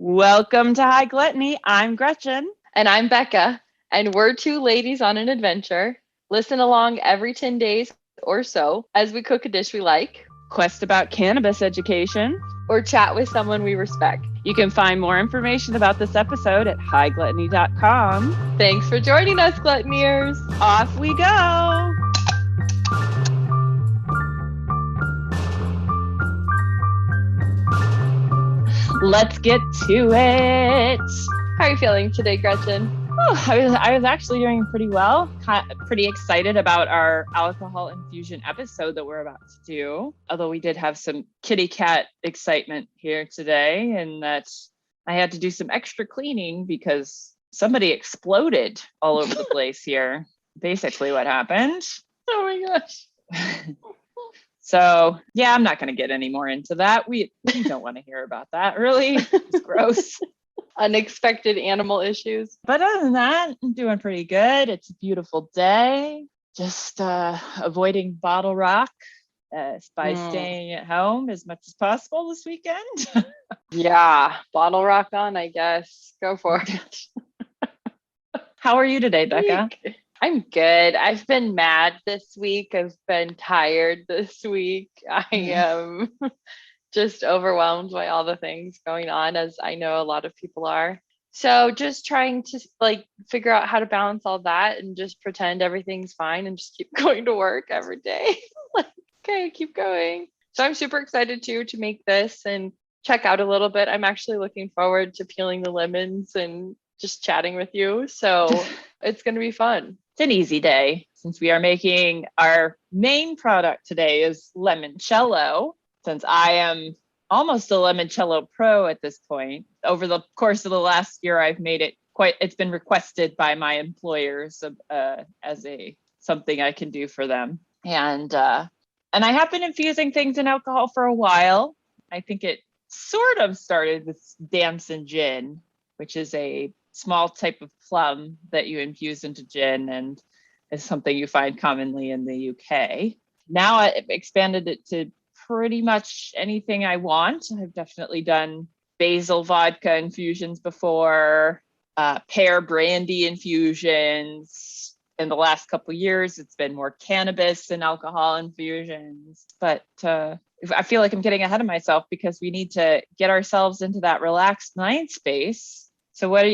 Welcome to High Gluttony. I'm Gretchen. And I'm Becca, and we're two ladies on an adventure. Listen along every 10 days or so as we cook a dish we like, Quest about cannabis education, or chat with someone we respect. You can find more information about this episode at highgluttony.com. Thanks for joining us, Gluttoneers. Off we go. Let's get to it. How are you feeling today, Gretchen? Oh, I was actually doing pretty well. Pretty excited about our alcohol infusion episode that we're about to do. Although we did have some kitty cat excitement here today, and that I had to do some extra cleaning because somebody exploded all over the place here. Basically what happened. Oh my gosh. So yeah, I'm not going to get any more into that. We don't want to hear about that. Really, it's gross. Unexpected animal issues. But other than that, I'm doing pretty good. It's a beautiful day. Just avoiding bottle rock by staying at home as much as possible this weekend. Yeah, bottle rock on, I guess. Go for it. How are you today, Becca? I'm good. I've been mad this week. I've been tired this week. I am just overwhelmed by all the things going on, as I know a lot of people are. So just trying to figure out how to balance all that and just pretend everything's fine and just keep going to work every day. Okay, keep going. So I'm super excited to make this and check out a little bit. I'm actually looking forward to peeling the lemons and just chatting with you. So it's going to be fun. It's an easy day since we are making our main product today is limoncello. Since I am almost a limoncello pro at this point, over the course of the last year, I've made it it's been requested by my employers as something I can do for them. And I have been infusing things in alcohol for a while. I think it sort of started with damson gin, which is a small type of plum that you infuse into gin and is something you find commonly in the UK. Now I've expanded it to pretty much anything I want. I've definitely done basil vodka infusions before, pear brandy infusions. In the last couple of years, it's been more cannabis and alcohol infusions. But I feel like I'm getting ahead of myself because we need to get ourselves into that relaxed mind space. So what are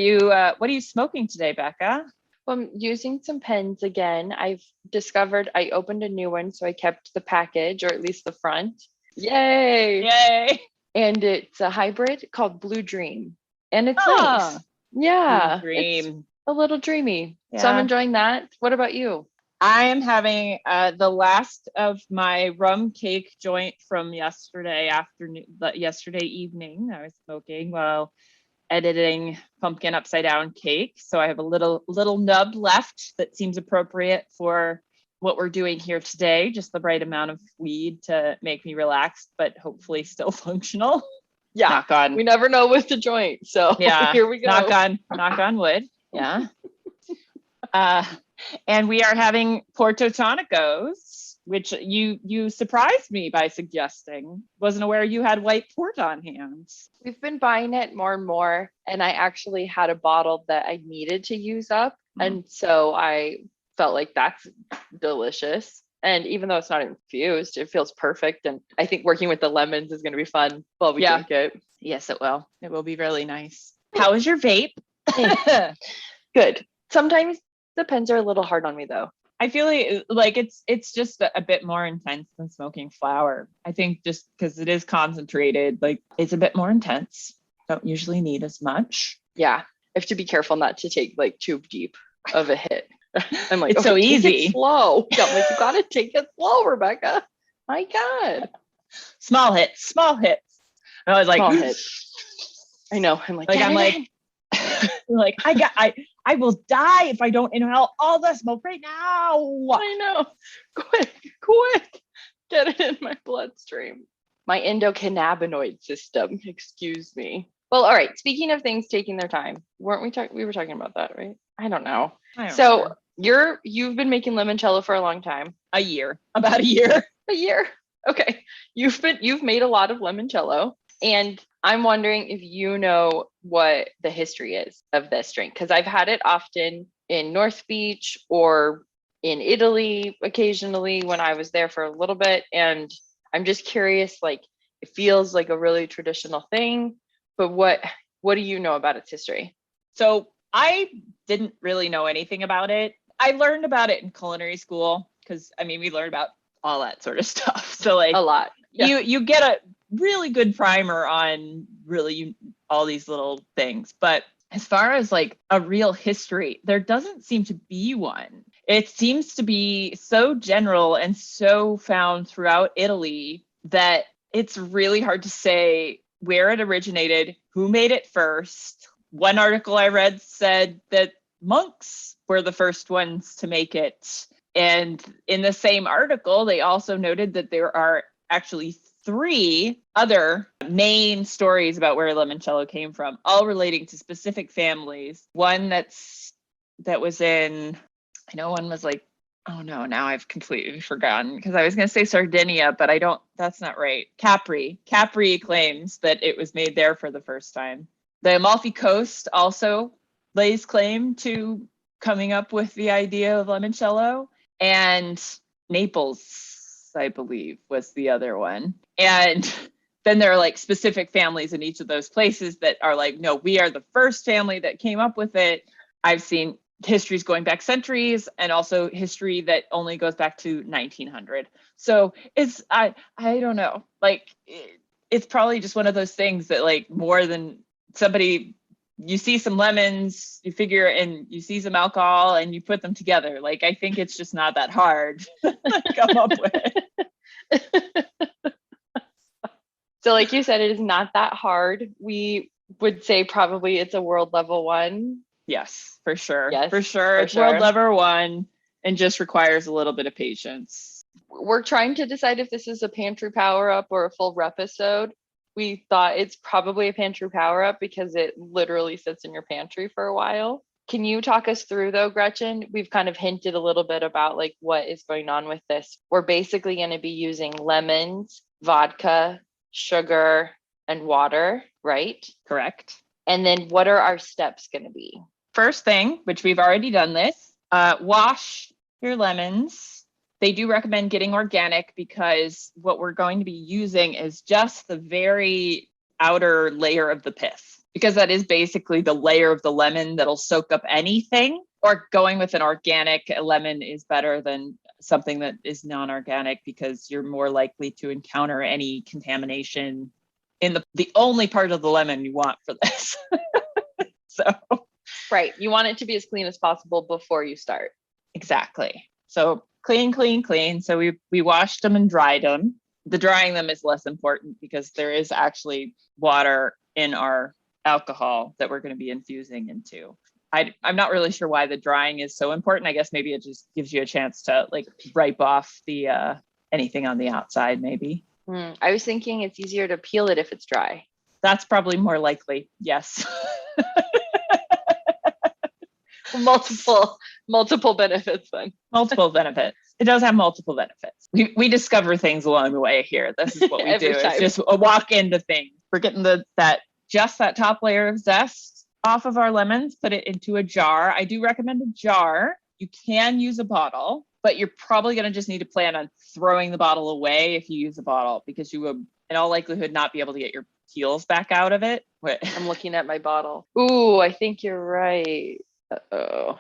you smoking today, Becca? Well, I'm using some pens again. I've discovered I opened a new one, so I kept the package, or at least the front. Yay! Yay! And it's a hybrid called Blue Dream. And it's nice. Yeah. Blue Dream. It's a little dreamy. Yeah. So I'm enjoying that. What about you? I am having the last of my rum cake joint from yesterday evening. I was smoking while editing pumpkin upside down cake. So I have a little nub left that seems appropriate for what we're doing here today. Just the right amount of weed to make me relaxed, but hopefully still functional. Yeah. Knock on. We never know with the joint. So yeah, here we go. Knock on wood. Yeah. And we are having Porto Tonicos, which you surprised me by suggesting. Wasn't aware you had white port on hand. We've been buying it more and more, and I actually had a bottle that I needed to use up, and so I felt like that's delicious. And even though it's not infused, it feels perfect. And I think working with the lemons is going to be fun while we drink it. Yes, it will. It will be really nice. How is your vape? Good. Sometimes the pens are a little hard on me, though. I feel like it's just a bit more intense than smoking flower. I think just because it is concentrated, like it's a bit more intense. Don't usually need as much. Yeah. I have to be careful not to take like too deep of a hit. I'm like, it's so easy. Take it slow. Yeah, I'm like, you gotta take it slow, Rebecca. My God. Small hits. And I was like, small hits. I know. I'm like, I will die if I don't inhale all the smoke right now. I know. Quick. Get it in my bloodstream. My endocannabinoid system. Excuse me. Well, all right. Speaking of things taking their time, weren't we talking? We were talking about that, right? I don't know. So you've been making limoncello for a long time. About a year. A year. Okay. You've made a lot of limoncello, and I'm wondering if you know what the history is of this drink, because I've had it often in North Beach or in Italy occasionally when I was there for a little bit. And I'm just curious, like it feels like a really traditional thing, but what do you know about its history? So I didn't really know anything about it. I learned about it in culinary school because I mean we learned about all that sort of stuff. So like A lot. Yeah. you get a really good primer on really all these little things. But as far as like a real history, there doesn't seem to be one. It seems to be so general and so found throughout Italy that it's really hard to say where it originated, who made it first. One article I read said that monks were the first ones to make it. And in the same article, they also noted that there are actually 3 other main stories about where limoncello came from, all relating to specific families. One that was in, I know one was like, oh no, now I've completely forgotten because I was going to say Sardinia, but I don't, that's not right. Capri claims that it was made there for the first time. The Amalfi Coast also lays claim to coming up with the idea of limoncello, and Naples, I believe, was the other one. And then there are like specific families in each of those places that are like, no, we are the first family that came up with it. I've seen histories going back centuries and also history that only goes back to 1900. So it's, I don't know, like it's probably just one of those things that like more than somebody, you see some lemons, you figure, and you see some alcohol and you put them together. Like, I think it's just not that hard to come up with. So like you said, it is not that hard. We would say probably it's a world level one. Yes, for sure. Yes, for sure. for It's world sure. level one and just requires a little bit of patience. We're trying to decide if this is a pantry power up or a full repisode. We thought it's probably a pantry power up because it literally sits in your pantry for a while. Can you talk us through though, Gretchen? We've kind of hinted a little bit about like what is going on with this. We're basically going to be using lemons, vodka, sugar, and water, right? Correct. And then what are our steps going to be? First thing, which we've already done this, wash your lemons. They do recommend getting organic because what we're going to be using is just the very outer layer of the pith, because that is basically the layer of the lemon that'll soak up anything. Or going with an organic lemon is better than something that is non-organic because you're more likely to encounter any contamination in the only part of the lemon you want for this. So right, you want it to be as clean as possible before you start. Exactly. So clean. So we washed them and dried them. The drying them is less important because there is actually water in our alcohol that we're going to be infusing into. I'm not really sure why the drying is so important. I guess maybe it just gives you a chance to like ripe off the anything on the outside, maybe. I was thinking it's easier to peel it if it's dry. That's probably more likely. Yes. multiple benefits then. Multiple benefits. It does have multiple benefits. We discover things along the way here. This is what we do. It's just a walk into things. We're getting that top layer of zest off of our lemons, put it into a jar. I do recommend a jar. You can use a bottle, but you're probably going to just need to plan on throwing the bottle away if you use a bottle, because you will in all likelihood not be able to get your peels back out of it. I'm looking at my bottle. Ooh, I think you're right. Uh-oh.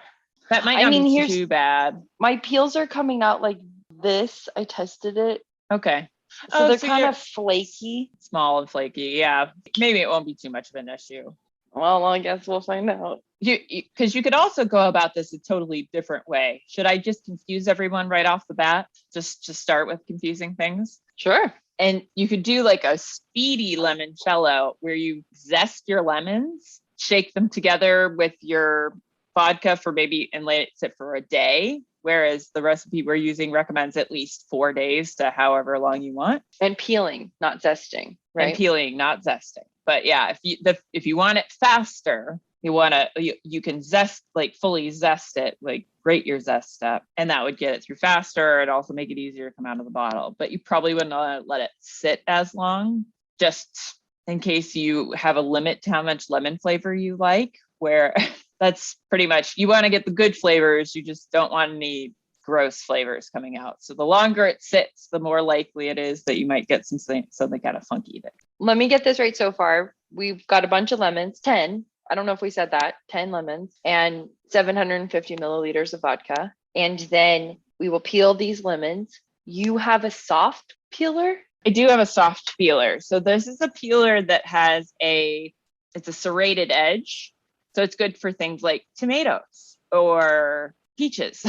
That might not be too bad. My peels are coming out like this. I tested it. Okay. So they're kind of flaky. Small and flaky. Yeah. Maybe it won't be too much of an issue. Well, I guess we'll find out. Because you could also go about this a totally different way. Should I just confuse everyone right off the bat? Just start with confusing things? Sure. And you could do like a speedy limoncello where you zest your lemons, shake them together with your vodka for maybe, and let it sit for a day. Whereas the recipe we're using recommends at least 4 days to however long you want. And peeling, not zesting, right? And peeling, not zesting. But yeah, if you want it faster, you can zest, like fully zest it, like grate your zest up, and that would get it through faster and also make it easier to come out of the bottle. But you probably wouldn't let it sit as long. Just in case you have a limit to how much lemon flavor you like, where that's pretty much, you want to get the good flavors. You just don't want any gross flavors coming out. So the longer it sits, the more likely it is that you might get something kind of funky there. Let me get this right so far. We've got a bunch of lemons, 10. I don't know if we said that, 10 lemons and 750 milliliters of vodka. And then we will peel these lemons. You have a soft peeler? I do have a soft peeler. So this is a peeler that has it's a serrated edge. So it's good for things like tomatoes or peaches.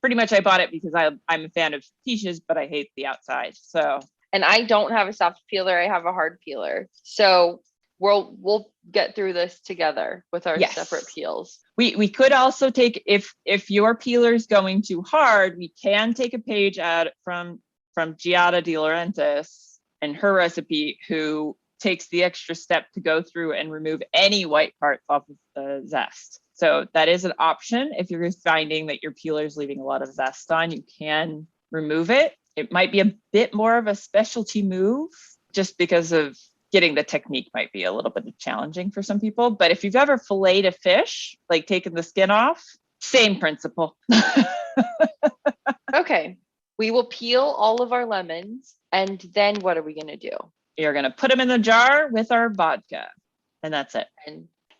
Pretty much I bought it because I'm a fan of peaches, but I hate the outside. So. And I don't have a soft peeler. I have a hard peeler. So we'll get through this together with our separate peels. We could also take, if your peeler is going too hard, we can take a page out from Giada De Laurentiis and her recipe, who takes the extra step to go through and remove any white parts off of the zest. So that is an option. If you're finding that your peeler is leaving a lot of zest on, you can remove it. It might be a bit more of a specialty move just because of getting the technique might be a little bit challenging for some people. But if you've ever filleted a fish, like taking the skin off, same principle. Okay. We will peel all of our lemons. And then what are we going to do? You're going to put them in the jar with our vodka. And that's it.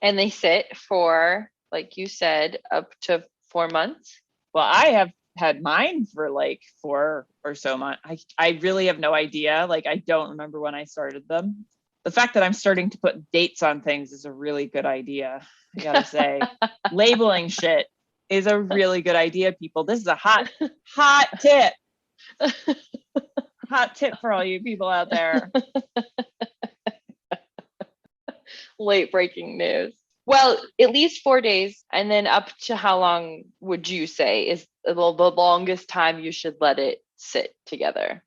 And they sit for, like you said, up to 4 months. Well, I have had mine for like 4 or so months. I really have no idea. Like, I don't remember when I started them. The fact that I'm starting to put dates on things is a really good idea. I gotta say, labeling shit is a really good idea, people. This is a hot tip. Hot tip for all you people out there. Late breaking news. Well, at least 4 days. And then up to how long would you say is the longest time you should let it sit together?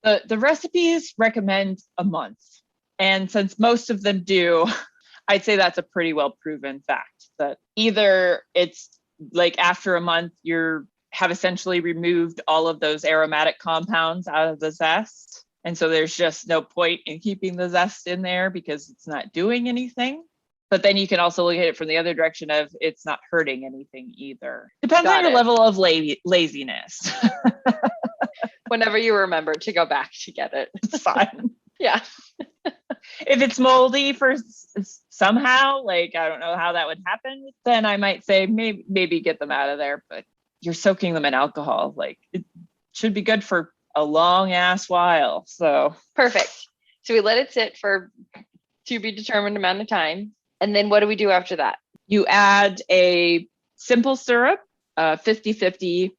The recipes recommend a month. And since most of them do, I'd say that's a pretty well proven fact that either it's like after a month, have essentially removed all of those aromatic compounds out of the zest. And so there's just no point in keeping the zest in there because it's not doing anything. But then you can also look at it from the other direction of it's not hurting anything either. Depends on your level of laziness. Whenever you remember to go back to get it. It's fine. Yeah. If it's moldy for somehow, like, I don't know how that would happen, then I might say maybe get them out of there. But you're soaking them in alcohol. Like, it should be good for a long ass while. So perfect. So we let it sit for to be determined amount of time. And then what do we do after that? You add a simple syrup, 50-50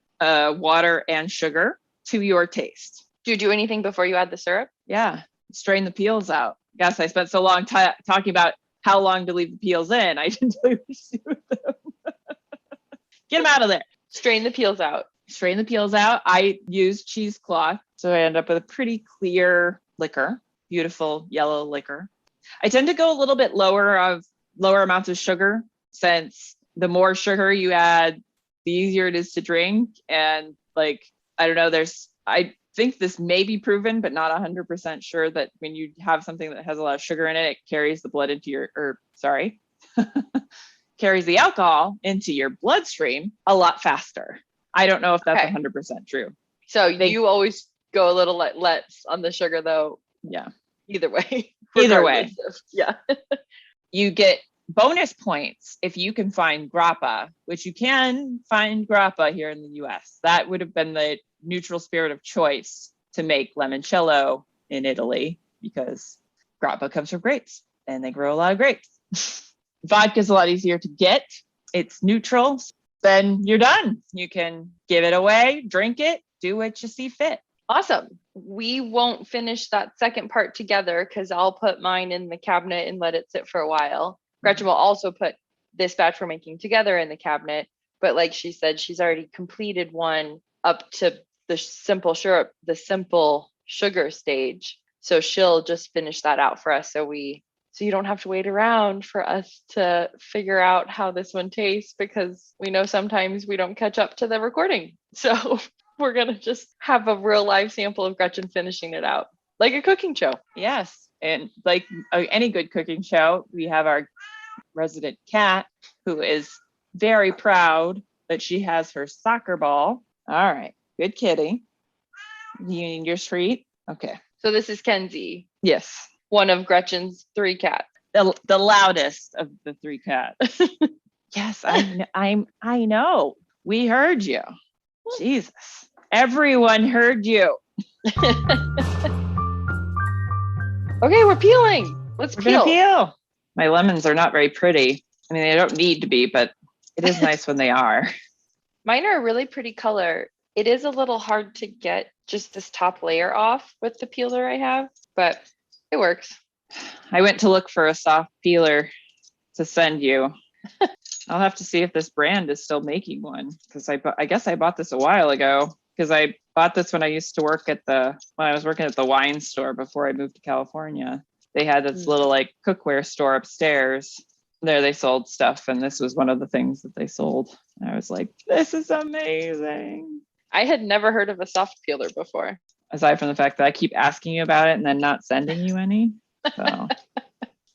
water and sugar to your taste. Do you do anything before you add the syrup? Yeah. Strain the peels out. Guess I spent so long talking about how long to leave the peels in. I didn't tell you what to do with them. Get them out of there. Strain the peels out. Strain the peels out. I use cheesecloth, so I end up with a pretty clear liquor, beautiful yellow liquor. I tend to go a little bit lower amounts of sugar, since the more sugar you add, the easier it is to drink. And like, I don't know, I think this may be proven, but not 100% sure, that when you have something that has a lot of sugar in it, it carries the blood into carries the alcohol into your bloodstream a lot faster. I don't know if that's 100% true. So you always go a little less on the sugar though. Yeah. Either way. Yeah. You get bonus points if you can find grappa, which you can find grappa here in the US. That would have been the neutral spirit of choice to make limoncello in Italy, because grappa comes from grapes and they grow a lot of grapes. Vodka is a lot easier to get. It's neutral. Then you're done. You can give it away, drink it, do what you see fit. Awesome. We won't finish that second part together because I'll put mine in the cabinet and let it sit for a while. Gretchen will also put this batch we're making together in the cabinet. But like she said, she's already completed one up to the simple sugar stage. So she'll just finish that out for us. So you don't have to wait around for us to figure out how this one tastes, because we know sometimes we don't catch up to the recording. So we're going to just have a real live sample of Gretchen finishing it out like a cooking show. Yes. And like any good cooking show, we have our resident cat who is very proud that she has her soccer ball. All right, good kitty. You need your treat? Okay. So this is Kenzie, Yes. one of Gretchen's 3 cats. The loudest of the 3 cats. Yes, I know. We heard you. Jesus. Everyone heard you. Okay, we're peeling. Let's We're gonna peel. peel. My lemons are not very pretty. I mean, they don't need to be, but it is nice when they are. Mine are a really pretty color. It is a little hard to get just this top layer off with the peeler I have, but it works. I went to look for a soft peeler to send you. I'll have to see if this brand is still making one, because I guess I bought this a while ago, because I bought this when I used to work when I was working at the wine store before I moved to California. They had this little like cookware store upstairs. There they sold stuff, and this was one of the things that they sold. And I was like, this is amazing. I had never heard of a soft peeler before. Aside from the fact that I keep asking you about it and then not sending you any. So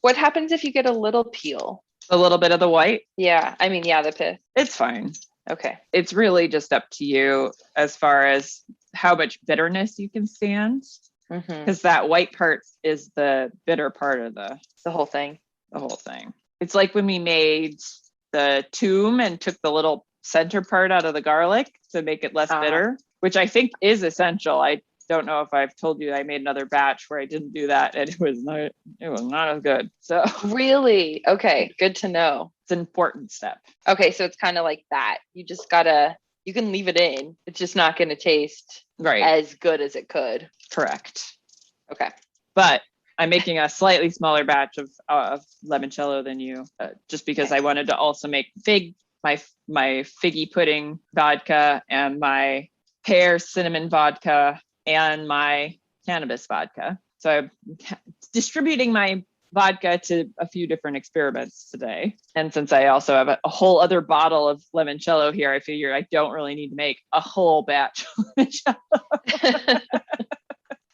What happens if you get a little peel? a little bit of the white, Yeah, I mean, yeah, the pith. it's fine. Okay. It's really just up to you as far as how much bitterness you can stand, because that white part is the bitter part of the whole thing. whole thing. It's like when we made the tomb and took the little center part out of the garlic to make it less bitter, which I think is essential. I don't know if I've told you I made another batch where I didn't do that, and it was not as good. So Really? Okay, good to know. it's an important step. Okay, so it's kind of like that. You just you can leave it in. It's just not going to taste Right. as good as it could. Correct. Okay. But I'm making a slightly smaller batch of limoncello than you, just because I wanted to also make my figgy pudding vodka and my pear cinnamon vodka and my cannabis vodka. So I'm distributing my vodka to a few different experiments today. And since I also have a whole other bottle of limoncello here, I figure I don't really need to make a whole batch of limoncello.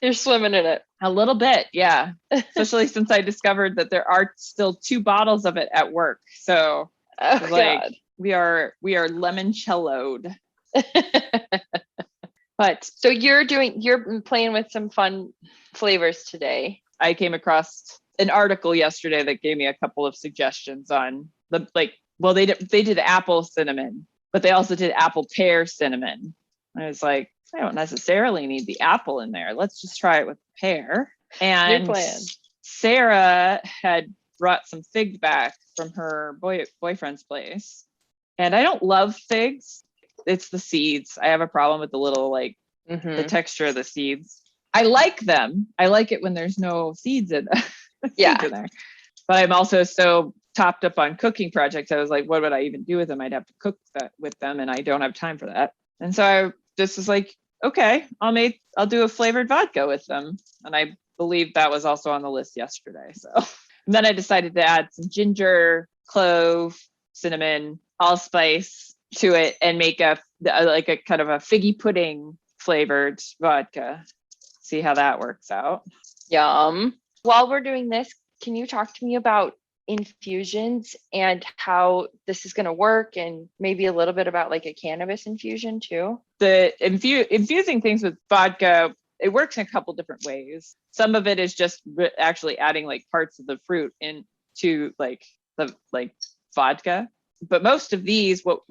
You're swimming in it. A little bit, yeah. Especially since I discovered that there are still 2 bottles of it at work. So God. we are limoncelloed. But so you're playing with some fun flavors today. I came across an article yesterday that gave me a couple of suggestions on they did apple cinnamon, but they also did apple pear cinnamon. I was like, I don't necessarily need the apple in there. Let's just try it with pear. And New plan. Sarah had brought some figs back from her boyfriend's place. And I don't love figs. It's the seeds. I have a problem with the little the texture of the seeds. I like them. I like it when there's no seeds in there. But I'm also so topped up on cooking projects. I was like, what would I even do with them? I'd have to cook that with them, and I don't have time for that. And so I just was like, okay, I'll do a flavored vodka with them. And I believe that was also on the list yesterday. So and then I decided to add some ginger, clove, cinnamon, allspice to it and make a kind of a figgy pudding flavored vodka. See how that works out. Yum. While we're doing this, can you talk to me about infusions and how this is going to work, and maybe a little bit about like a cannabis infusion too? The infusing things with vodka, it works in a couple different ways. Some of it is just actually adding like parts of the fruit into the vodka. But most of these, what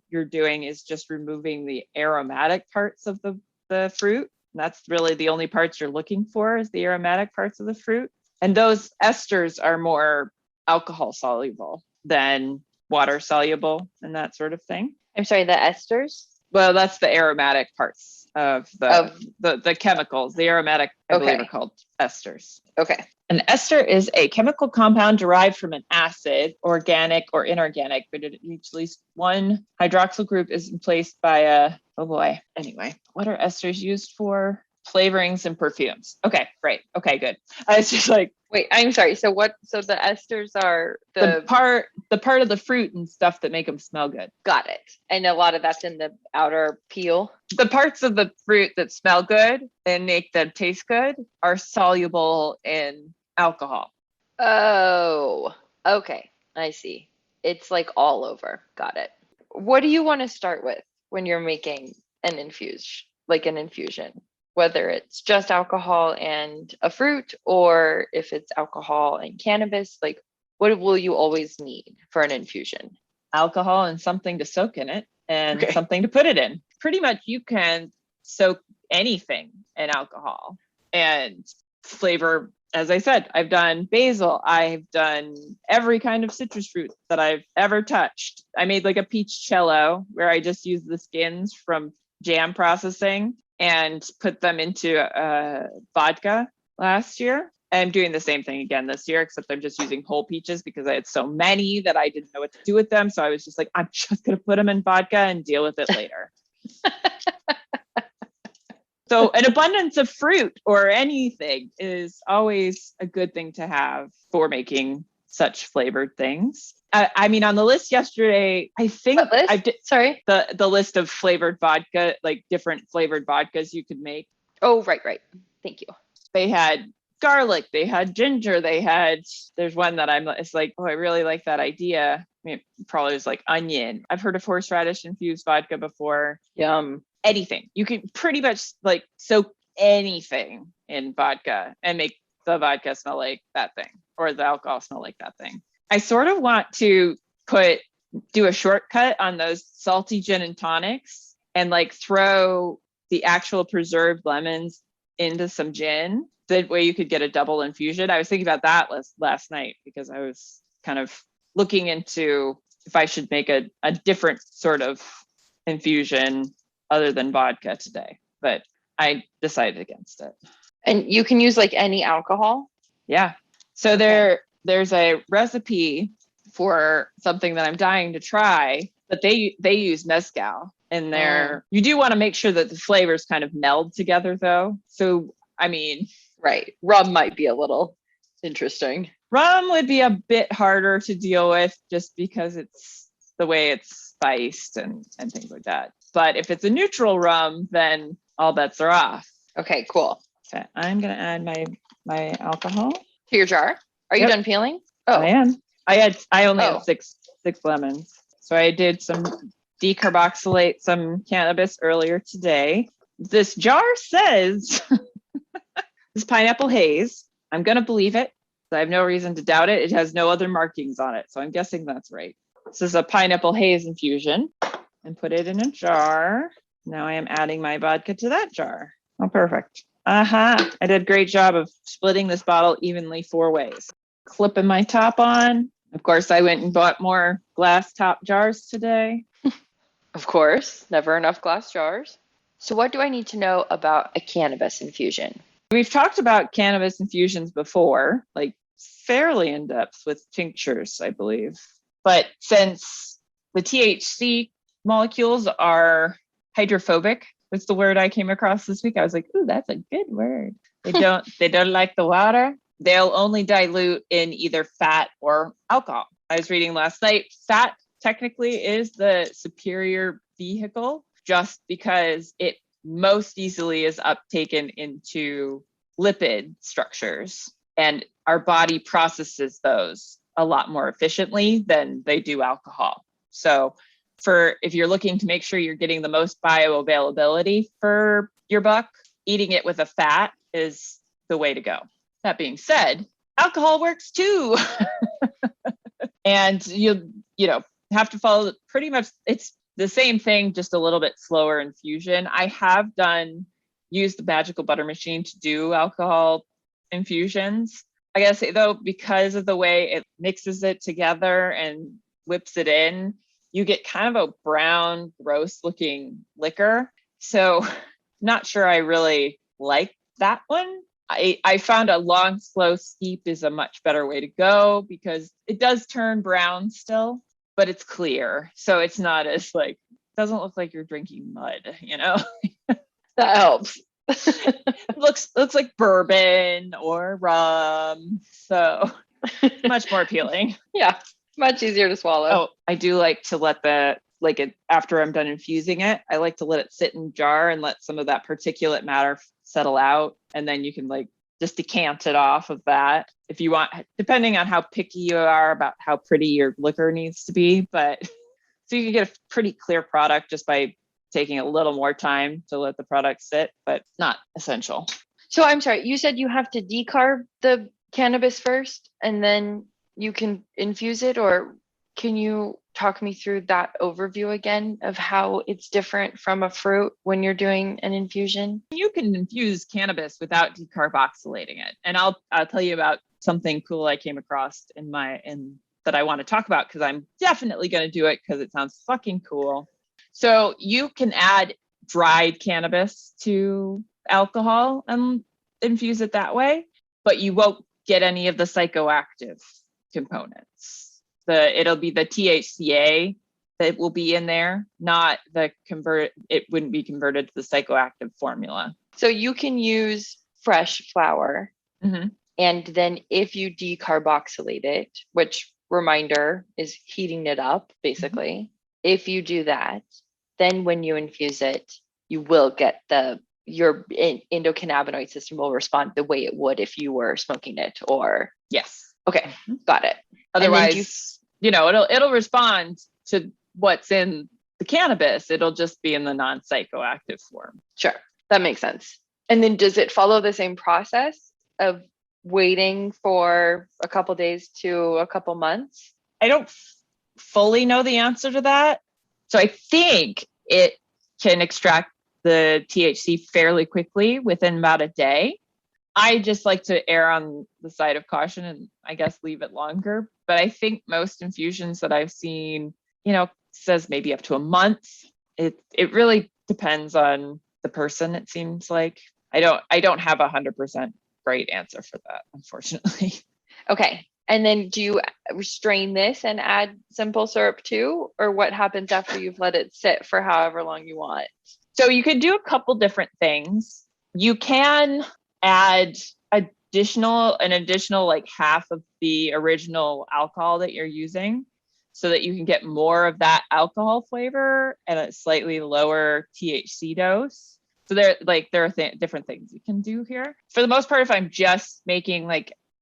you're doing is just removing the aromatic parts of the fruit. And that's really the only parts you're looking for, is the aromatic parts of the fruit. And those esters are more alcohol soluble than water soluble and that sort of thing. I'm sorry, the esters? Well, that's the aromatic parts of the chemicals. The aromatic, I believe, are called esters. Okay. An ester is a chemical compound derived from an acid, organic or inorganic, but at least one hydroxyl group is replaced by oh boy. Anyway, what are esters used for? flavorings and perfumes. Okay, great. Okay, good. It's just like, Wait, I'm sorry. So the esters are the part of the fruit and stuff that make them smell good. got it. And a lot of that's in the outer peel. The parts of the fruit that smell good and make them taste good are soluble in alcohol. Oh, okay. I see. It's like all over. Got it. What do you want to start with when you're making an infusion? Whether it's just alcohol and a fruit, or if it's alcohol and cannabis, like what will you always need for an infusion? Alcohol and something to soak in it and Okay. something to put it in. Pretty much you can soak anything in alcohol and flavor. As I said, I've done basil. I've done every kind of citrus fruit that I've ever touched. I made like a peach cello where I just used the skins from jam processing and put them into vodka last year. I'm doing the same thing again this year, except I'm just using whole peaches because I had so many that I didn't know what to do with them. So I was just like, I'm just going to put them in vodka and deal with it later. So an abundance of fruit or anything is always a good thing to have for making such flavored things. I mean, on the list yesterday, I think I did the list of flavored vodka, like different flavored vodkas you could make. Oh, right. Thank you. They had garlic, they had ginger, there's one that it's like, oh, I really like that idea. I mean, probably was like onion. I've heard of horseradish infused vodka before. Yum. Anything. You can pretty much like soak anything in vodka and make the vodka smell like that thing or the alcohol smell like that thing. I sort of want to do a shortcut on those salty gin and tonics and like throw the actual preserved lemons into some gin. That way you could get a double infusion. I was thinking about that last night because I was kind of looking into if I should make a different sort of infusion other than vodka today, but I decided against it. And you can use like any alcohol? Yeah. So there's a recipe for something that I'm dying to try, but they use mezcal in there. You do want to make sure that the flavors kind of meld together though. So, I mean, right. Rum might be a little interesting. Rum would be a bit harder to deal with just because it's the way it's spiced and things like that. But if it's a neutral rum, then all bets are off. Okay, cool. Okay, I'm gonna add my alcohol to your jar. Are you done peeling? Oh, I am. I only had six lemons, so I did some decarboxylate some cannabis earlier today. This jar says this pineapple haze. I'm gonna believe it. I have no reason to doubt it. It has no other markings on it, so I'm guessing that's right. This is a pineapple haze infusion. And put it in a jar. Now I am adding my vodka to that jar. Oh, perfect. I did a great job of splitting this bottle evenly 4 ways. Clipping my top on. Of course, I went and bought more glass top jars today. Of course, never enough glass jars. So what do I need to know about a cannabis infusion? We've talked about cannabis infusions before, like fairly in depth with tinctures, I believe. But since the THC molecules are hydrophobic, that's the word I came across this week. I was like, ooh, that's a good word. They don't like the water. They'll only dilute in either fat or alcohol. I was reading last night, fat technically is the superior vehicle just because it most easily is uptaken into lipid structures and our body processes those a lot more efficiently than they do alcohol. So if you're looking to make sure you're getting the most bioavailability for your buck, eating it with a fat is the way to go. That being said, alcohol works too. And you have to follow pretty much, it's the same thing, just a little bit slower infusion. I have used the magical butter machine to do alcohol infusions. I gotta say though, because of the way it mixes it together and whips it in, you get kind of a brown, gross looking liquor. So not sure I really like that one. I found a long, slow steep is a much better way to go because it does turn brown still, but it's clear. So it's not as doesn't look like you're drinking mud, That helps. looks like bourbon or rum. So much more appealing. Yeah, much easier to swallow. Oh, I do like to let after I'm done infusing it, I like to let it sit in jar and let some of that particulate matter settle out. And then you can just decant it off of that if you want, depending on how picky you are about how pretty your liquor needs to be. But so you can get a pretty clear product just by taking a little more time to let the product sit, but it's not essential. So I'm sorry, you said you have to decarb the cannabis first and then you can infuse it, or can you talk me through that overview again of how it's different from a fruit when you're doing an infusion? You can infuse cannabis without decarboxylating it. And I'll tell you about something cool I came across in that I want to talk about, because I'm definitely going to do it because it sounds fucking cool. So you can add dried cannabis to alcohol and infuse it that way, but you won't get any of the psychoactive components. It'll be the THCA that will be in there, not it wouldn't be converted to the psychoactive formula. So you can use fresh flower, and then if you decarboxylate it, which, reminder, is heating it up basically. If you do that, then when you infuse it, you will get your endocannabinoid system will respond the way it would if you were smoking it, or yes. Okay, got it. Otherwise, it'll respond to what's in the cannabis. It'll just be in the non-psychoactive form. Sure, that makes sense. And then does it follow the same process of waiting for a couple days to a couple months? I don't fully know the answer to that. So I think it can extract the THC fairly quickly within about a day. I just like to err on the side of caution and I guess leave it longer. But I think most infusions that I've seen, says maybe up to a month. It really depends on the person, it seems like. I don't have 100% right answer for that, unfortunately. Okay. And then do you strain this and add simple syrup too? Or what happens after you've let it sit for however long you want? So you could do a couple different things. You can add an additional like half of the original alcohol that you're using so that you can get more of that alcohol flavor at a slightly lower THC dose. So there are different things you can do here. For the most part, if I'm just making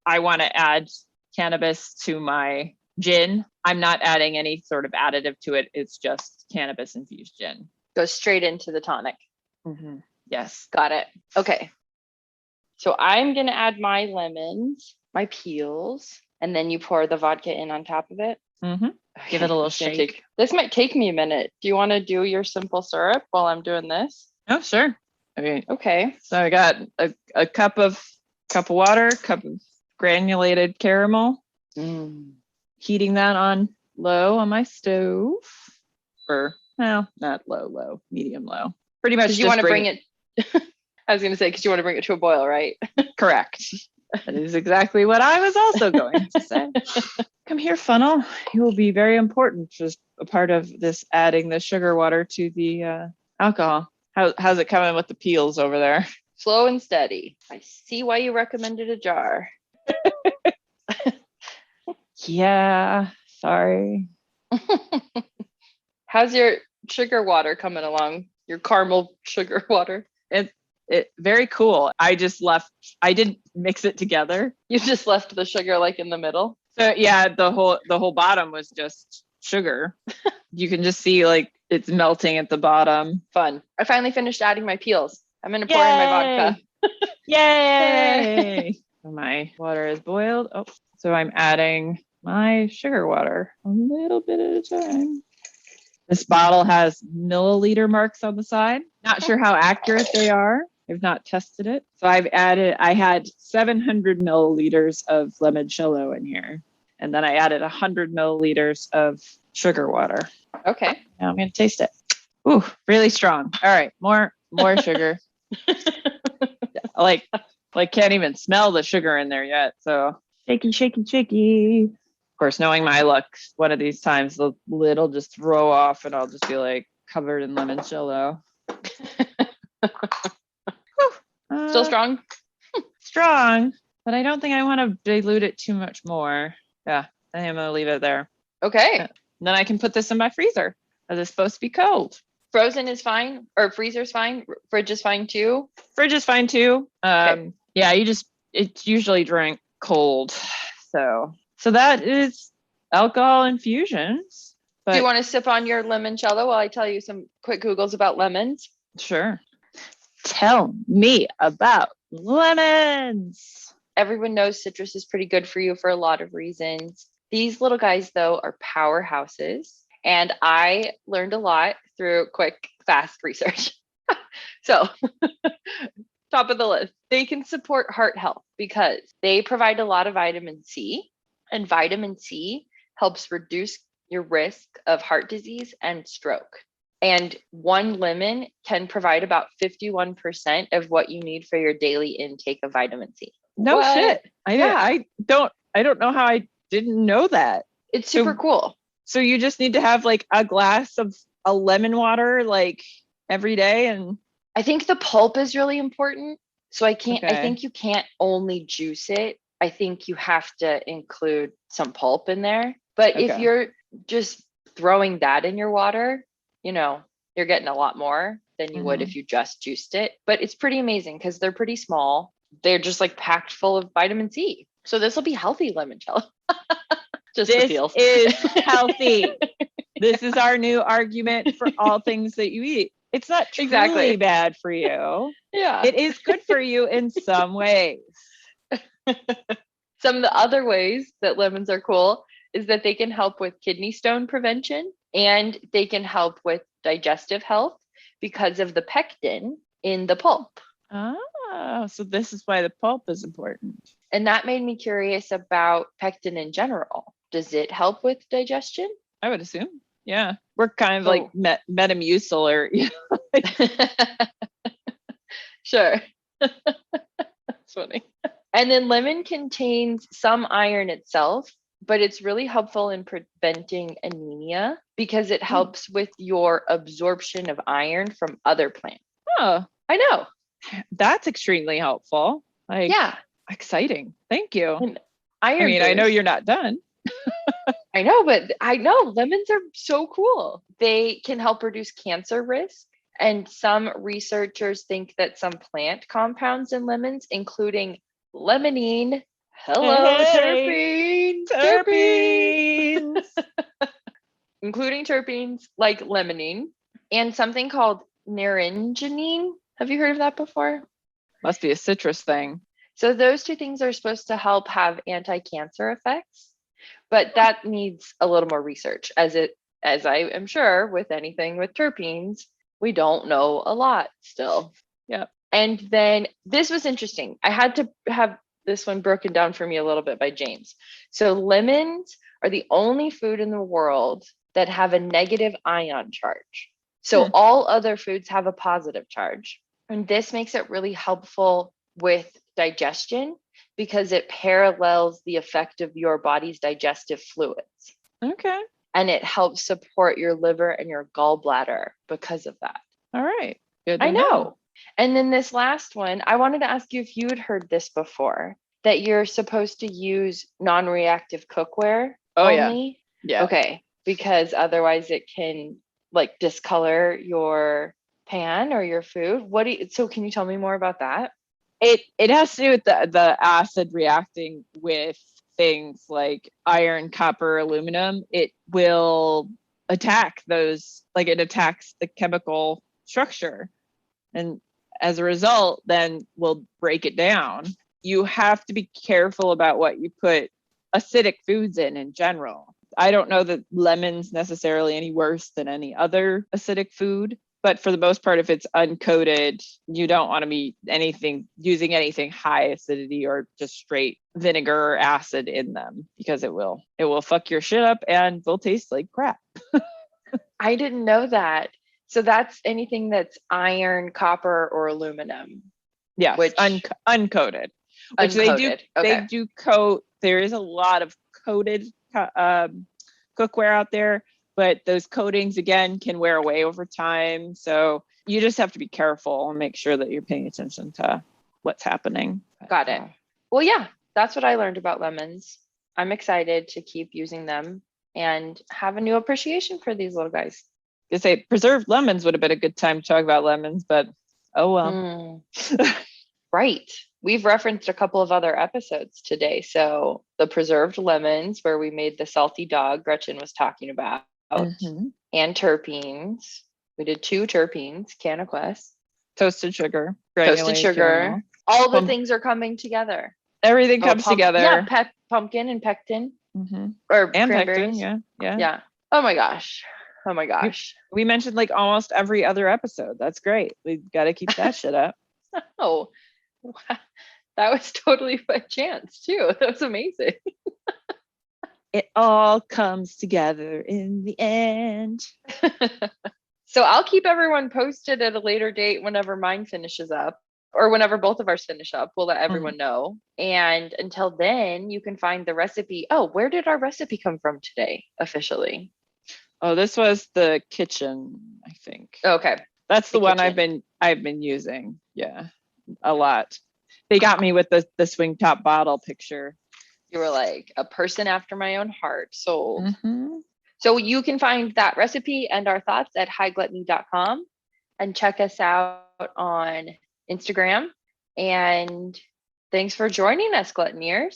I want to add cannabis to my gin, I'm not adding any sort of additive to it. It's just cannabis infused gin. Goes straight into the tonic. Yes. Got it. Okay. So I'm going to add my lemons, my peels, and then you pour the vodka in on top of it. Give it a little shake. This might take me a minute. Do you want to do your simple syrup while I'm doing this? Oh, sure. Okay. So I got a cup of water, cup of granulated caramel. Heating that on low on my stove. Not low, medium low. Pretty much. You want to bring it. I was going to say, because you want to bring it to a boil, right? Correct. That is exactly what I was also going to say. Come here, funnel. You will be very important. Just a part of this, adding the sugar water to the alcohol. How's it coming with the peels over there? Slow and steady. I see why you recommended a jar. Yeah, sorry. How's your sugar water coming along? Your caramel sugar water? It very cool. I didn't mix it together. You just left the sugar in the middle? So yeah, the whole bottom was just sugar. You can just see it's melting at the bottom. Fun. I finally finished adding my peels. I'm going to pour in my vodka. Yay! My water is boiled. Oh, so I'm adding my sugar water a little bit at a time. This bottle has milliliter marks on the side. Not sure how accurate they are. I've not tested it. So I had 700 milliliters of limoncello in here. And then I added 100 milliliters of sugar water. Okay. Now I'm going to taste it. Ooh, really strong. All right. More sugar. Can't even smell the sugar in there yet. So shaky. Of course, knowing my luck, one of these times the lid will just throw off and I'll just be covered in limoncello. Still strong? Strong, but I don't think I want to dilute it too much more. Yeah, I think I'm going to leave it there. Okay. Then I can put this in my freezer as it's supposed to be cold. Frozen is fine, or freezer's fine. Fridge is fine too. Fridge is fine too. Okay. Yeah, it's usually drank cold. So that is alcohol infusions. But do you want to sip on your limoncello while I tell you some quick Googles about lemons? Sure. Tell me about lemons. Everyone knows citrus is pretty good for you for a lot of reasons. These little guys, though, are powerhouses. And I learned a lot through quick, fast research. So, top of the list, they can support heart health because they provide a lot of vitamin C. And vitamin C helps reduce your risk of heart disease and stroke. And one lemon can provide about 51% of what you need for your daily intake of vitamin C. No shit. I don't know how I didn't know that. It's super cool. So you just need to have like a glass of a lemon water like every day. And I think the pulp is really important. So I think you can't only juice it. I think you have to include some pulp in there. But if you're just throwing that in your water, you're getting a lot more than you would if you just juiced it. But it's pretty amazing because they're pretty small. They're just like packed full of vitamin C. So this will be healthy limoncello. Just this the feels. is healthy. This is our new argument for all things that you eat. It's not truly bad for you. Yeah. It is good for you in some ways. Some of the other ways that lemons are cool is that they can help with kidney stone prevention and they can help with digestive health because of the pectin in the pulp. Oh, so this is why the pulp is important. And that made me curious about pectin in general. Does it help with digestion? I would assume. Yeah. We're kind of like Metamucil or Sure. That's funny. And then lemon contains some iron itself, but it's really helpful in preventing anemia because it helps with your absorption of iron from other plants. Oh, I know. That's extremely helpful. Yeah. Exciting. Thank you. And iron I know you're not done. I know, but I know lemons are so cool. They can help reduce cancer risk. And some researchers think that some plant compounds in lemons, including limonene, terpenes, including terpenes like limonene, and something called naringeline. Have you heard of that before? Must be a citrus thing. So those two things are supposed to help have anti-cancer effects. But that needs a little more research, as I am sure with anything with terpenes, we don't know a lot still. Yeah. And then this was interesting. I had to have this one broken down for me a little bit by James. So lemons are the only food in the world that have a negative ion charge. So all other foods have a positive charge. And this makes it really helpful with digestion because it parallels the effect of your body's digestive fluids. Okay. And it helps support your liver and your gallbladder because of that. All right. Good. I know. And then this last one, I wanted to ask you if you had heard this before, that you're supposed to use non-reactive cookware only. Yeah. Okay. Because otherwise it can like discolor your pan or your food. So can you tell me more about that? It has to do with the acid reacting with things like iron, copper, aluminum. It will attack those, like it attacks the chemical structure. And as a result, then will break it down. You have to be careful about what you put acidic foods in general. I don't know that lemon's necessarily any worse than any other acidic food. But for the most part, if it's uncoated, you don't want to be using anything high acidity or just straight vinegar or acid in them because it will fuck your shit up and they'll taste like crap. I didn't know that. So that's anything that's iron, copper, or aluminum. Yes, uncoated. Which they do coat. There is a lot of coated cookware out there. But those coatings, again, can wear away over time. So you just have to be careful and make sure that you're paying attention to what's happening. Got it. Well, yeah, that's what I learned about lemons. I'm excited to keep using them and have a new appreciation for these little guys. To say preserved lemons would have been a good time to talk about lemons, but oh well. Right. We've referenced a couple of other episodes today. So the preserved lemons, where we made the salty dog Gretchen was talking about, and terpenes. We did 2 terpenes, CannaQuest. Toasted sugar. Toasted sugar. Caramel. All the things are coming together. Everything comes together. Yeah, pumpkin and pectin. Or and cranberries. pectin, yeah. Yeah. Oh my gosh. Oh my gosh. We mentioned like almost every other episode. That's great. We got to keep that shit up. Oh, that was totally by chance too. That was amazing. It all comes together in the end. So I'll keep everyone posted at a later date whenever mine finishes up, or whenever both of ours finish up. We'll let everyone know. And until then, you can find the recipe. Oh, where did our recipe come from today officially? Oh, this was the kitchen, I think. Okay. That's the one kitchen. I've been using. Yeah. A lot. They got me with the swing top bottle picture. You were like a person after my own heart. Sold. So you can find that recipe and our thoughts at hightgluttony.com and check us out on Instagram. And thanks for joining us, Gluttoneers.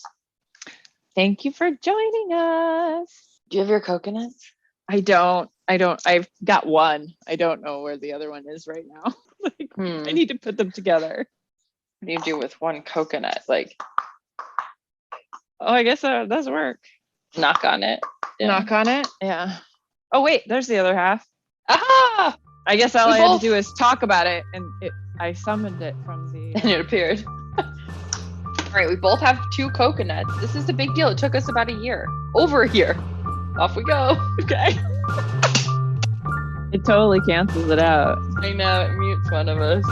Thank you for joining us. Do you have your coconuts? I don't. I've got one. I don't know where the other one is right now. I need to put them together. What do you do with one coconut? Like, oh, I guess that does work. Knock on it. Yeah. Knock on it. Yeah. Oh wait, there's the other half. Aha! I guess all I had to do is talk about it, and I summoned it from the. And it appeared. All right, we both have 2 coconuts. This is a big deal. It took us about a year. Over a year. Off we go. Okay. It totally cancels it out. I know, it mutes one of us.